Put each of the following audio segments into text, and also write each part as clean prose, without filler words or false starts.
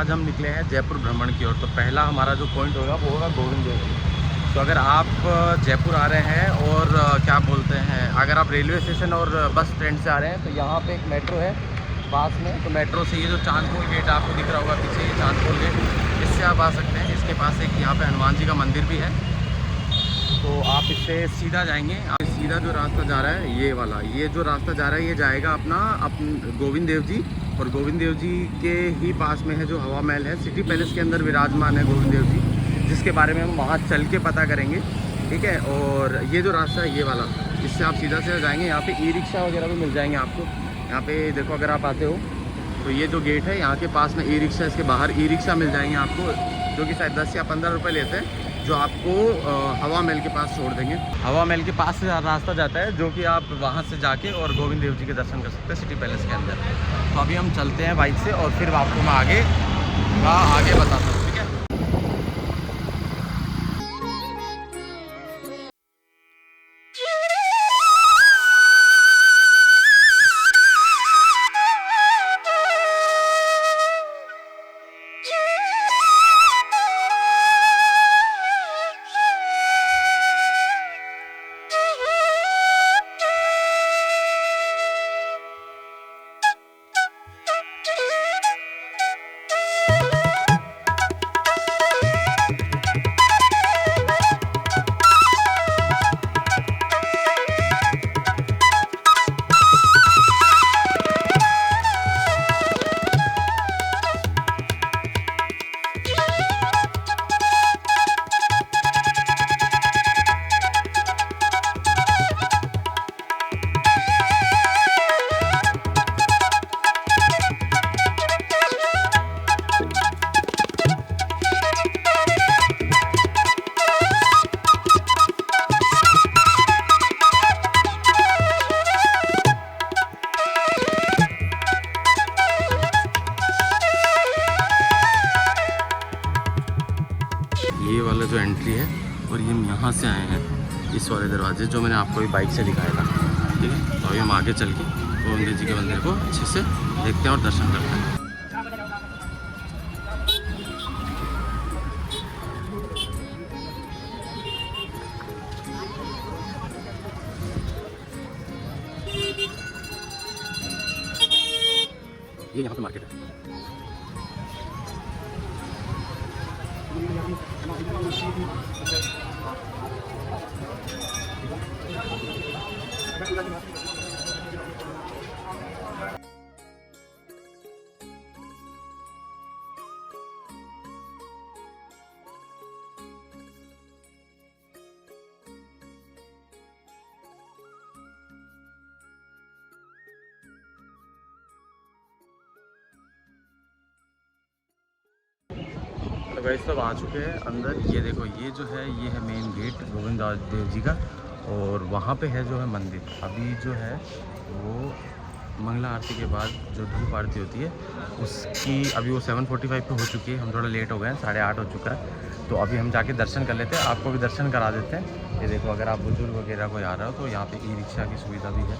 आज हम निकले हैं जयपुर भ्रमण की ओर। तो पहला हमारा जो पॉइंट होगा वो होगा गोविंद देव जी। तो अगर आप जयपुर आ रहे हैं और क्या बोलते हैं, अगर आप रेलवे स्टेशन और बस स्टैंड से आ रहे हैं तो यहाँ पे एक मेट्रो है पास में। तो मेट्रो से ये जो चांदपुर गेट आपको दिख रहा होगा पीछे, ये चांदपुर गेट, इससे आप आ सकते हैं। इसके पास एक यहाँ पे हनुमान जी का मंदिर भी है। तो आप इससे सीधा जाएंगे। सीधा जो रास्ता जा रहा है ये वाला, ये जो रास्ता जा रहा है ये जाएगा अपना गोविंद देव जी। और गोविंद देव जी के ही पास में है जो हवा महल है, सिटी पैलेस के अंदर विराजमान है गोविंद देव जी, जिसके बारे में हम वहाँ चल के पता करेंगे, ठीक है। और ये जो रास्ता है ये वाला, इससे आप सीधा सीधा जाएंगे। यहाँ पे ई रिक्शा वगैरह भी मिल जाएंगे आपको। यहाँ पे देखो अगर आप आते हो तो ये जो गेट है यहाँ के पास में ई रिक्शा, इसके बाहर ई रिक्शा मिल जाएंगे आपको, जो कि शायद 10 या 15 रुपये लेते हैं, जो आपको हवा महल के पास छोड़ देंगे। हवा महल के पास से रास्ता जाता है जो कि आप वहाँ से जाके और गोविंद देव जी के दर्शन कर सकते हैं सिटी पैलेस के अंदर। तो अभी हम चलते हैं बाइक से और फिर आपको मैं आगे बताता हूँ, ठीक है। ये वाला जो एंट्री है और ये हम यहाँ से आए हैं इस वाले दरवाजे, जो मैंने आपको भी बाइक से दिखाया था, ठीक है। तो अभी हम आगे चल के गोविंद जी के मंदिर को अच्छे से देखते हैं और दर्शन करते हैं। ये यहाँ पे मार्केट है। तो गाइस सब आ चुके हैं अंदर। ये देखो ये जो है ये है मेन गेट गोविंद देव जी का, और वहाँ पे है जो है मंदिर। अभी जो है वो मंगला आरती के बाद जो धूप आरती होती है उसकी अभी वो 7:45 पे हो चुकी है। हम थोड़ा लेट हो गए हैं, 8:30 हो चुका है। तो अभी हम जाके दर्शन कर लेते हैं, आपको भी दर्शन करा देते हैं। ये देखो अगर आप बुजुर्ग वगैरह कोई आ रहा हो तो यहाँ पे ई रिक्शा की सुविधा भी है,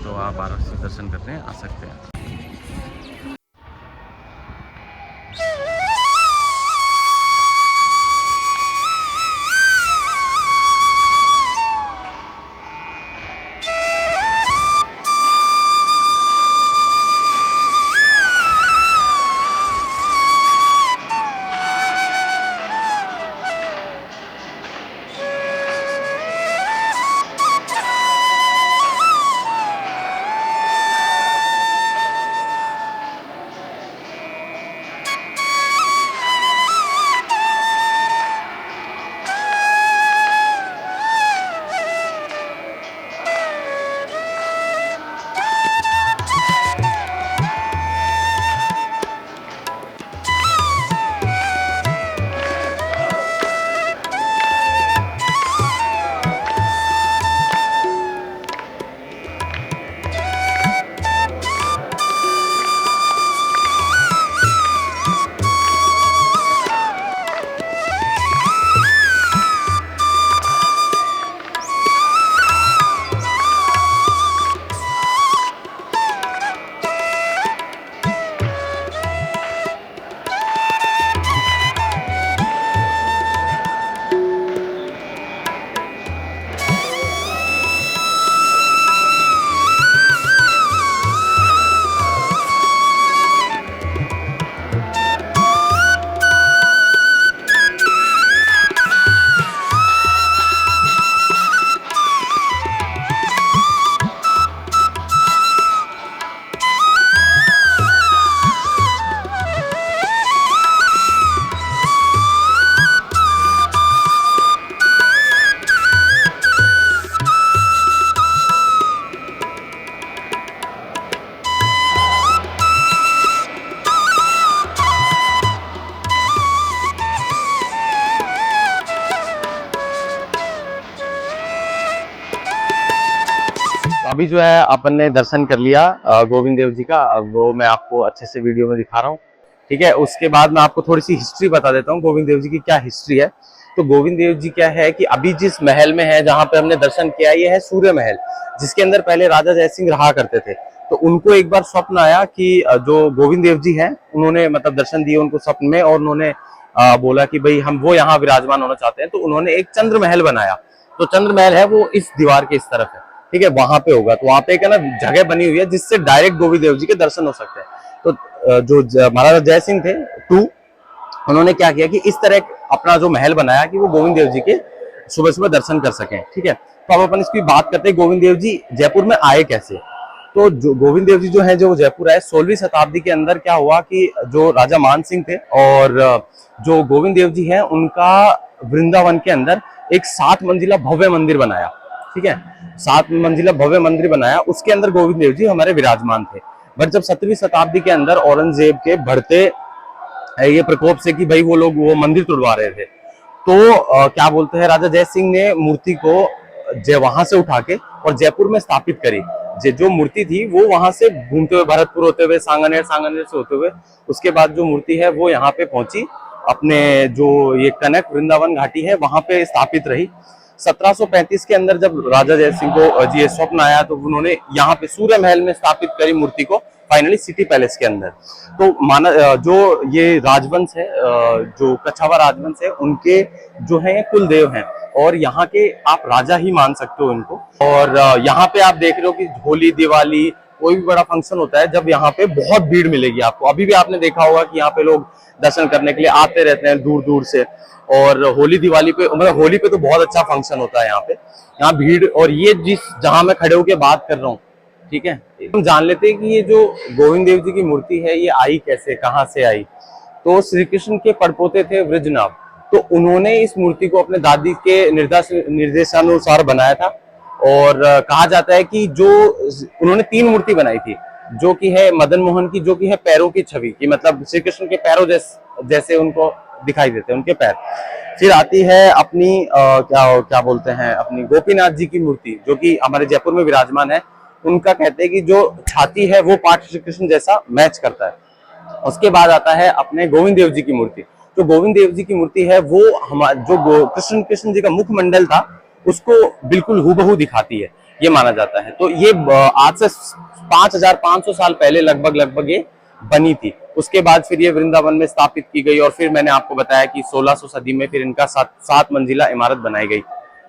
तो आप आराम से दर्शन करने आ सकते हैं। अभी जो है अपन ने दर्शन कर लिया गोविंद देव जी का, वो मैं आपको अच्छे से वीडियो में दिखा रहा हूँ। ठीक है, उसके बाद मैं आपको थोड़ी सी हिस्ट्री बता देता हूँ गोविंद देव जी की क्या हिस्ट्री है। तो गोविंद देव जी क्या है कि अभी जिस महल में है, जहाँ पे हमने दर्शन किया, ये है सूर्य महल, जिसके अंदर पहले राजा जयसिंह रहा करते थे। तो उनको एक बार स्वप्न आया कि जो गोविंद देव जी हैं, उन्होंने मतलब दर्शन दिए उनको स्वप्न में, और उन्होंने बोला कि भाई हम वो यहाँ विराजमान होना चाहते हैं। तो उन्होंने एक चंद्र महल बनाया। तो चंद्र महल है वो इस दीवार के इस तरफ है, ठीक है, वहां पे होगा। तो वहां पे एक है ना जगह बनी हुई है जिससे डायरेक्ट गोविंद देव जी के दर्शन हो सकते हैं। तो जो महाराजा जय सिंह थे टू, उन्होंने क्या किया कि इस तरह अपना जो महल बनाया कि वो गोविंद देव जी के सुबह सुबह दर्शन कर सकें। ठीक है, तो अब अपन इसकी बात करते हैं गोविंद देव जी जयपुर में आए कैसे। तो जो गोविंद देव जी जो है, जो जयपुर आए 16वीं शताब्दी के अंदर, क्या हुआ कि जो राजा मान सिंह थे और जो गोविंद देव जी हैं, उनका वृंदावन के अंदर एक 7 मंजिला भव्य मंदिर बनाया। ठीक है, 7 मंजिला भव्य मंदिर बनाया, उसके अंदर गोविंद देव जी हमारे विराजमान थे। बट जब 17वीं शताब्दी के अंदर औरंगजेब के बढ़ते ये प्रकोप से कि भाई वो लोग वो मंदिर तोड़वा रहे थे, तो क्या बोलते हैं, राजा जय सिंह ने मूर्ति को वहां से उठा के और जयपुर में स्थापित करी। जो मूर्ति थी वो वहां से घूमते हुए भरतपुर होते हुए सांगनेर से होते हुए, उसके बाद जो मूर्ति है वो यहाँ पे पहुंची, अपने जो ये कनक वृंदावन घाटी है वहां पे स्थापित रही। 1735 के अंदर जब राजा जय सिंह को ये स्वप्न आया, तो उन्होंने यहाँ पे सूर्य महल में स्थापित करी मूर्ति को, फाइनली सिटी पैलेस के अंदर। तो माना जो ये राजवंश है, जो कछावा राजवंश है, उनके जो है कुल देव हैं, और यहाँ के आप राजा ही मान सकते हो इनको। और यहाँ पे आप देख रहे हो कि होली, दिवाली, कोई भी बड़ा फंक्शन होता है, जब यहाँ पे बहुत भीड़ मिलेगी आपको। अभी भी आपने देखा होगा कि यहाँ पे लोग दर्शन करने के लिए आते रहते हैं दूर दूर से। और होली दिवाली पे, मतलब होली पे तो बहुत अच्छा फंक्शन होता है यहाँ पे, यहाँ भीड़। और ये जहां मैं खड़े होकर बात कर रहा हूँ, ठीक है, हम जान लेते हैं कि ये जो गोविंद देव जी की मूर्ति है ये आई कैसे, कहाँ से आई। तो श्री कृष्ण के पड़पोते थे वृजनाभ, तो उन्होंने इस मूर्ति को अपने दादी के निर्देशानुसार बनाया था। और कहा जाता है कि जो उन्होंने 3 मूर्ति बनाई थी, जो कि है मदन मोहन की, जो कि है पैरों की छवि की, मतलब श्री कृष्ण के पैरों जैसे उनको दिखाई देते हैं उनके पैर। फिर आती है अपनी क्या बोलते हैं, अपनी गोपीनाथ जी की मूर्ति, जो कि हमारे जयपुर में विराजमान है। उनका कहते हैं कि जो छाती है वो पार्ट श्री कृष्ण जैसा मैच करता है। उसके बाद आता है अपने गोविंद देव जी की मूर्ति। जो गोविंद देव जी की मूर्ति है वो जो कृष्ण जी का मुखमंडल था उसको बिल्कुल हूबहू दिखाती है, ये माना जाता है। तो ये आज से 5500 साल पहले लगभग ये बनी थी। उसके बाद फिर ये वृंदावन में स्थापित की गई, और फिर मैंने आपको बताया कि 1600 सदी में फिर इनका 7 मंजिला इमारत बनाई गई।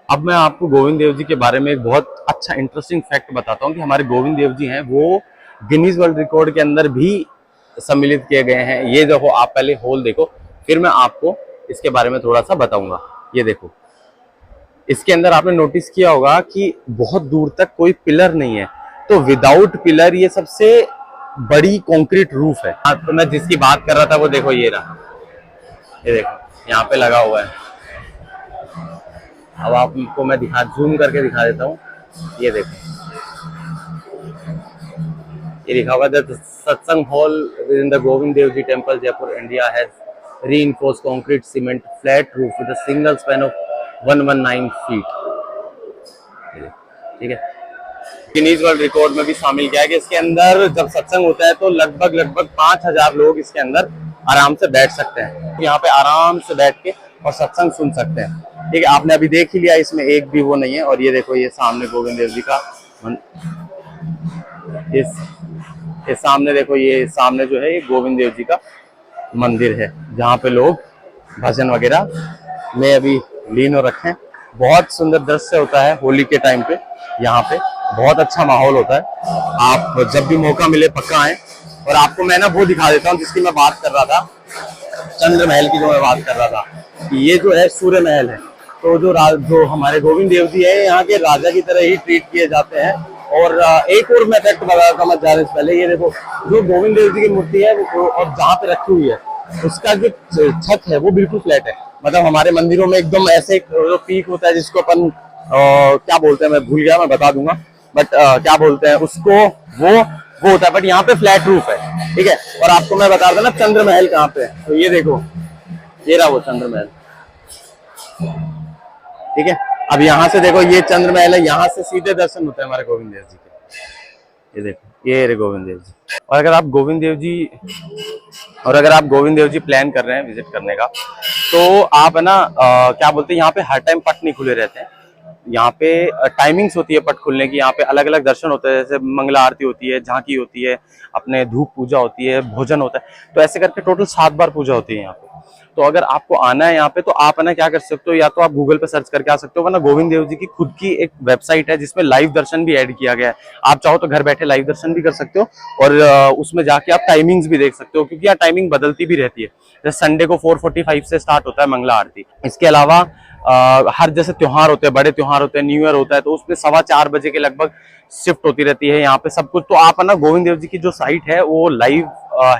अब मैं आपको गोविंद देव जी के बारे में एक बहुत अच्छा इंटरेस्टिंग फैक्ट बताता हूँ कि हमारे गोविंद देव जी हैं वो गिनीज वर्ल्ड रिकॉर्ड के अंदर भी सम्मिलित किए गए हैं। ये देखो, आप पहले होल देखो, फिर मैं आपको इसके बारे में थोड़ा सा बताऊंगा। ये देखो, इसके अंदर आपने नोटिस किया होगा कि बहुत दूर तक कोई पिलर नहीं है। तो विदाउट पिलर ये सबसे बड़ी कंक्रीट रूफ है। तो मैं जिसकी बात कर रहा था वो देखो, ये रहा, ये देखो यहाँ पे लगा हुआ है। अब आपको मैं जूम करके दिखा देता हूँ। ये देखो, ये लिखा हुआ है सत्संग hall in the Govind Dev ji temple Jaipur India has reinforced concrete cement flat roof with a single span of 119 feet। ठीक है, गिनीज वर्ल्ड रिकॉर्ड में भी शामिल किया है कि इसके अंदर जब सत्संग होता है तो लगभग 5000 लोग इसके अंदर आराम से बैठ सकते हैं। यहाँ पे आराम से बैठ के और सत्संग सुन सकते हैं। ठीक है, आपने अभी देख ही लिया, इसमें एक भी वो नहीं है। और ये देखो, ये सामने गोविंद देव जी का इस सामने देखो, ये सामने जो है ये गोविंद देव जी का मंदिर है, जहाँ पे लोग भजन वगैरह में अभी लीन हो रखे हैं। बहुत सुंदर दृश्य होता है होली के टाइम पे, यहाँ पे बहुत अच्छा माहौल होता है। आप जब भी मौका मिले पक्का आए। और आपको मैं ना वो दिखा देता हूँ जिसकी मैं बात कर रहा था, चंद्र महल की जो मैं बात कर रहा था, ये जो है सूर्य महल है। तो जो हमारे गोविंद देव जी है, यहाँ के राजा की तरह ही ट्रीट किए जाते हैं। और एक और मैं फैक्ट बताता हूँ जाने से पहले, ये देखो, जो गोविंद देव जी की मूर्ति है वो और जहाँ पे रखी हुई है उसका जो छत है वो बिल्कुल फ्लैट है। मतलब हमारे मंदिरों में एकदम ऐसे जो पीक होता है जिसको अपन क्या बोलते हैं, मैं भूल गया, मैं बता दूंगा, बट क्या बोलते हैं उसको, वो होता है। बट यहाँ पे फ्लैट रूफ है। ठीक है, और आपको मैं बता रहा था ना चंद्र महल कहाँ पे है, तो ये देखो, ये रहा वो चंद्र महल। ठीक है, अब यहाँ से देखो, ये चंद्र महल है, यहाँ से सीधे दर्शन होते हैं हमारे गोविंद देव जी के। ये देखो, ये रहे गोविंद देव जी। और अगर आप गोविंद देव जी प्लान कर रहे हैं विजिट करने का, तो आप है ना क्या बोलते हैं, यहाँ पे हर टाइम पट नहीं खुले रहते हैं। यहाँ पे टाइमिंग्स होती है पट खुलने की। यहाँ पे अलग अलग दर्शन होते हैं, जैसे मंगला आरती होती है, झांकी होती है, अपने धूप पूजा होती है, भोजन होता है। तो ऐसे करके टोटल 7 बार पूजा होती है यहाँ पे। तो अगर आपको आना है यहाँ पे, तो आप है ना क्या कर सकते हो, या तो आप गूगल पे सर्च करके आ सकते हो, वरना गोविंद देव जी की खुद की एक वेबसाइट है जिसमें लाइव दर्शन भी ऐड किया गया है। आप चाहो तो घर बैठे लाइव दर्शन भी कर सकते हो, और उसमें जाके आप टाइमिंग्स भी देख सकते हो, क्योंकि यहाँ टाइमिंग बदलती भी रहती है। जैसे संडे को 4:45 से स्टार्ट होता है मंगला आरती। इसके अलावा हर जैसे त्योहार होते हैं, बड़े त्योहार होते हैं, न्यू ईयर होता है, तो उसमें 4:15 बजे के लगभग शिफ्ट होती रहती है यहाँ पे सब कुछ। तो आप है ना गोविंद देव जी की जो साइट है वो लाइव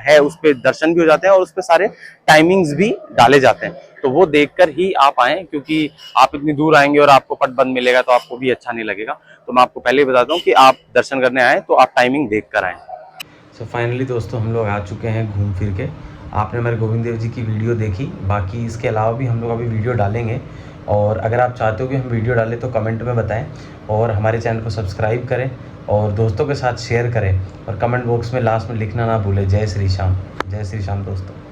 है, उस पर दर्शन भी हो जाते हैं और उस पर सारे टाइमिंग्स भी डाले जाते हैं। तो वो देखकर ही आप आए, क्योंकि आप इतनी दूर आएंगे और आपको पट बंद मिलेगा तो आपको भी अच्छा नहीं लगेगा। तो मैं आपको पहले ही बताता हूँ कि आप दर्शन करने आए तो आप टाइमिंग देख कर आए। सो फाइनली दोस्तों, हम लोग आ चुके हैं घूम फिर के। आपने हमारे गोविंद देव जी की वीडियो देखी, बाकी इसके अलावा भी हम लोग अभी वीडियो डालेंगे। और अगर आप चाहते हो कि हम वीडियो डालें तो कमेंट में बताएं, और हमारे चैनल को सब्सक्राइब करें और दोस्तों के साथ शेयर करें, और कमेंट बॉक्स में लास्ट में लिखना ना भूलें, जय श्री श्याम। जय श्री श्याम दोस्तों।